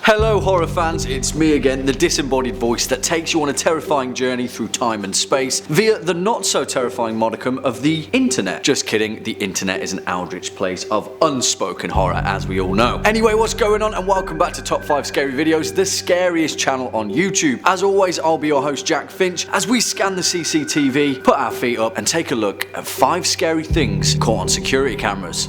Hello horror fans, it's me again, the disembodied voice that takes you on a terrifying journey through time and space via the not so terrifying modicum of the internet. Just kidding, the internet is an eldritch place of unspoken horror, as we all know. Anyway, what's going on, and welcome back to Top 5 Scary Videos, the scariest channel on YouTube. As always, I'll be your host Jack Finch as we scan the CCTV, put our feet up and take a look at 5 scary things caught on security cameras.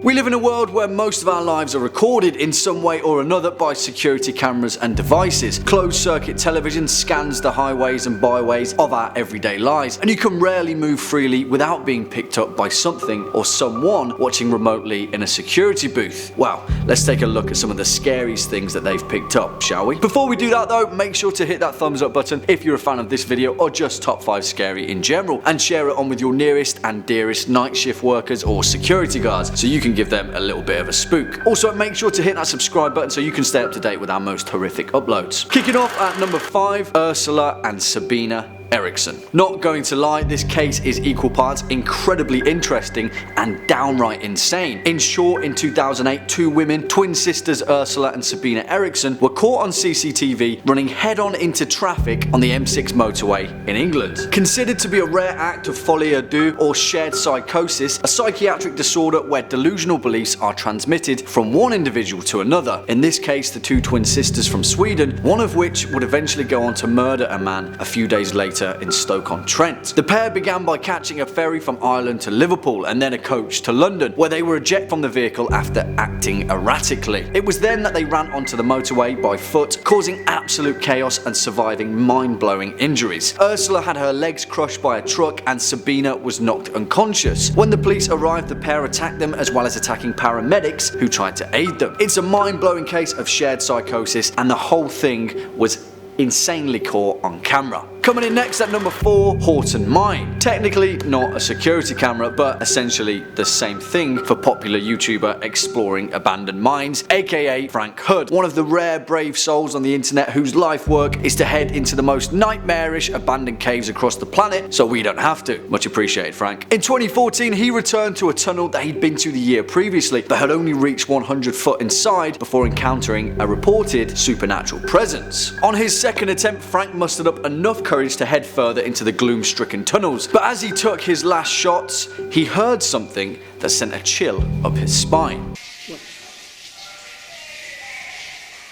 We live in a world where most of our lives are recorded in some way or another by security cameras and devices. Closed circuit television scans the highways and byways of our everyday lives, and you can rarely move freely without being picked up by something or someone watching remotely in a security booth. Well, let's take a look at some of the scariest things that they've picked up, shall we? Before we do that though, make sure to hit that thumbs up button if you're a fan of this video or just Top 5 Scary in general, and share it on with your nearest and dearest night shift workers or security guards so you can give them a little bit of a spook. Also, make sure to hit that subscribe button so you can stay up to date with our most horrific uploads. Kicking off at number 5, Ursula and Sabina Eriksson. Not going to lie, this case is equal parts incredibly interesting and downright insane. In short, in 2008, 2 women, twin sisters Ursula and Sabina Eriksson, were caught on CCTV running head-on into traffic on the M6 motorway in England. Considered to be a rare act of folie à deux or shared psychosis, a psychiatric disorder where delusional beliefs are transmitted from one individual to another. In this case, the 2 twin sisters from Sweden, one of which would eventually go on to murder a man a few days later in Stoke-on-Trent. The pair began by catching a ferry from Ireland to Liverpool and then a coach to London, where they were ejected from the vehicle after acting erratically. It was then that they ran onto the motorway by foot, causing absolute chaos and surviving mind-blowing injuries. Ursula had her legs crushed by a truck and Sabina was knocked unconscious. When the police arrived, the pair attacked them as well as attacking paramedics who tried to aid them. It's a mind-blowing case of shared psychosis, and the whole thing was insanely caught on camera. Coming in next at number 4, Horton Mine. Technically not a security camera, but essentially the same thing for popular YouTuber exploring abandoned mines, aka Frank Hood, one of the rare brave souls on the internet whose life work is to head into the most nightmarish abandoned caves across the planet so we don't have to. Much appreciated, Frank. In 2014, he returned to a tunnel that he'd been to the year previously, but had only reached 100 foot inside before encountering a reported supernatural presence. On his second attempt, Frank mustered up enough courage to head further into the gloom-stricken tunnels, but as he took his last shots, he heard something that sent a chill up his spine.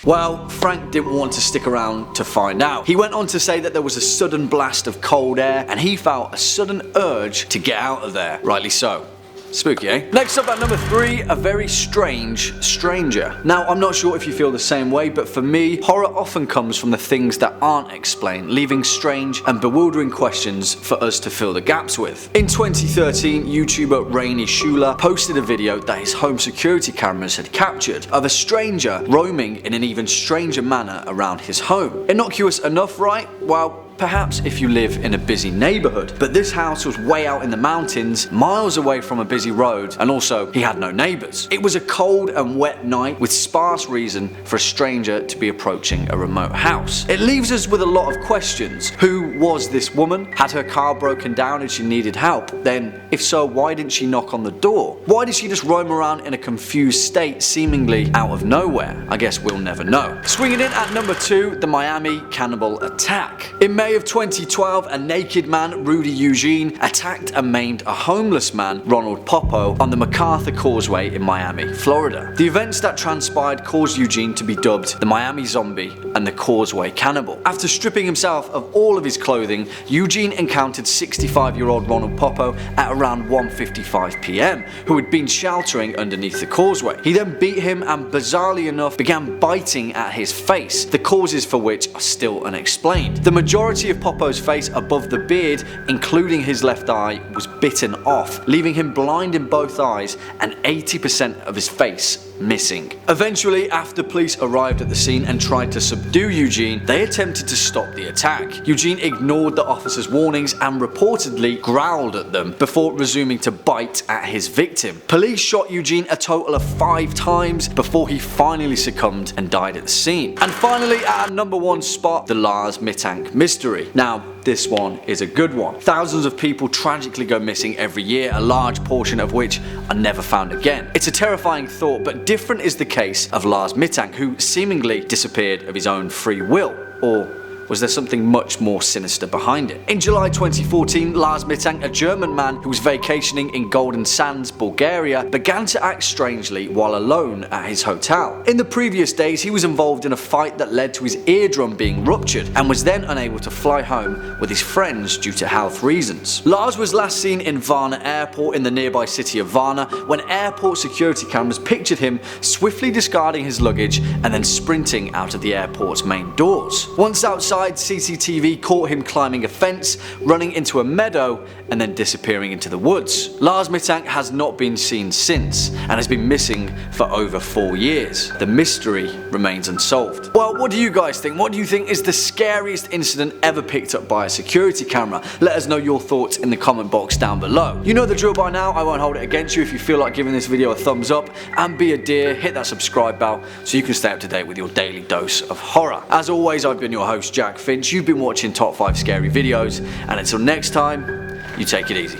Well, Frank didn't want to stick around to find out. He went on to say that there was a sudden blast of cold air and he felt a sudden urge to get out of there. Rightly so. Spooky, eh? Next up at number 3, a very strange stranger. Now, I'm not sure if you feel the same way, but for me, horror often comes from the things that aren't explained, leaving strange and bewildering questions for us to fill the gaps with. In 2013, YouTuber Ursula posted a video that his home security cameras had captured of a stranger roaming in an even stranger manner around his home. Innocuous enough, right? Well, perhaps if you live in a busy neighborhood, but this house was way out in the mountains, miles away from a busy road, and also he had no neighbors. It was a cold and wet night with sparse reason for a stranger to be approaching a remote house. It leaves us with a lot of questions. Who was this woman? Had her car broken down and she needed help? Then, if so, why didn't she knock on the door? Why did she just roam around in a confused state, seemingly out of nowhere? I guess we'll never know. Swinging in at number 2, the Miami Cannibal attack. In May of 2012, a naked man, Rudy Eugene, attacked and maimed a homeless man, Ronald Popo, on the MacArthur Causeway in Miami, Florida. The events that transpired caused Eugene to be dubbed the Miami Zombie and the Causeway Cannibal. After stripping himself of all of his clothing, Eugene encountered 65-year-old Ronald Popo at around 1:55 p.m., who had been sheltering underneath the causeway. He then beat him and, bizarrely enough, began biting at his face, the causes for which are still unexplained. The majority of Popo's face above the beard, including his left eye, was bitten off, leaving him blind in both eyes and 80% of his face missing. Eventually, after police arrived at the scene and tried to subdue Eugene, they attempted to stop the attack. Eugene ignored the officers' warnings and reportedly growled at them before resuming to bite at his victim. Police shot Eugene a total of 5 times before he finally succumbed and died at the scene. And finally, at our number 1 spot, the Lars Matang mystery. Now, this one is a good one. Thousands of people tragically go missing every year, a large portion of which are never found again. It's a terrifying thought, but different is the case of Lars Matang, who seemingly disappeared of his own free will. Or was there something much more sinister behind it? In July 2014, Lars Matang, a German man who was vacationing in Golden Sands, Bulgaria, began to act strangely while alone at his hotel. In the previous days, he was involved in a fight that led to his eardrum being ruptured and was then unable to fly home with his friends due to health reasons. Lars was last seen in Varna Airport in the nearby city of Varna when airport security cameras pictured him swiftly discarding his luggage and then sprinting out of the airport's main doors. Once outside, CCTV caught him climbing a fence, running into a meadow, and then disappearing into the woods. Lars Matang has not been seen since, and has been missing for over 4 years. The mystery remains unsolved. Well, what do you guys think? What do you think is the scariest incident ever picked up by a security camera? Let us know your thoughts in the comment box down below. You know the drill by now, I won't hold it against you if you feel like giving this video a thumbs up, and be a dear, hit that subscribe bell so you can stay up to date with your daily dose of horror. As always, I've been your host, Jack Finch. You've been watching Top 5 Scary Videos, and until next time, you take it easy.